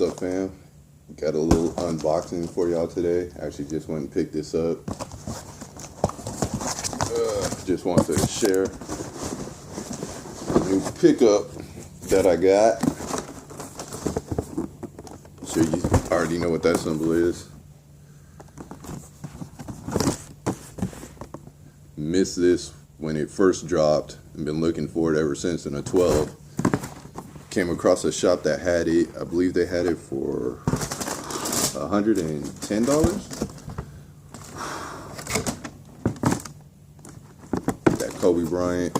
What's up, fam? Got a little unboxing for y'all today. Actually just went and picked this up. Just want to share a new pickup that I got. I'm sure you already know what that symbol is. Missed this when it first dropped and been looking for it ever since in a 12. Came across a shop that had it. I believe they had it for $110. That Kobe Bryant,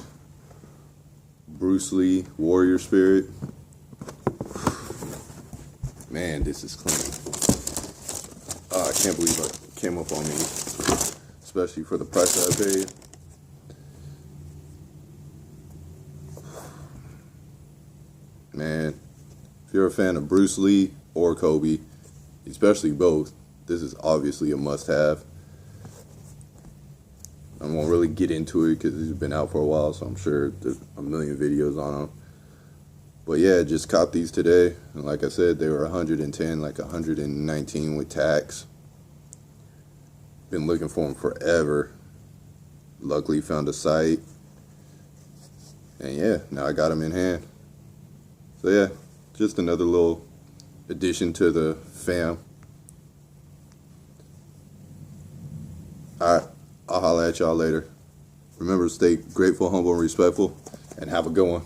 Bruce Lee, Warrior Spirit. Man, this is clean. I can't believe it came up on me, especially for the price that I paid. Man, if you're a fan of Bruce Lee or Kobe, especially both, this is obviously a must-have. I won't really get into it because it's been out for a while, so I'm sure there's a million videos on them. But yeah, just caught these today, and like I said, they were 110, like 119 with tax. Been looking for them forever. Luckily found a site, and yeah, now I got them in hand. So yeah, just another little addition to the fam. Alright, I'll holler at y'all later. Remember to stay grateful, humble, and respectful, and have a good one.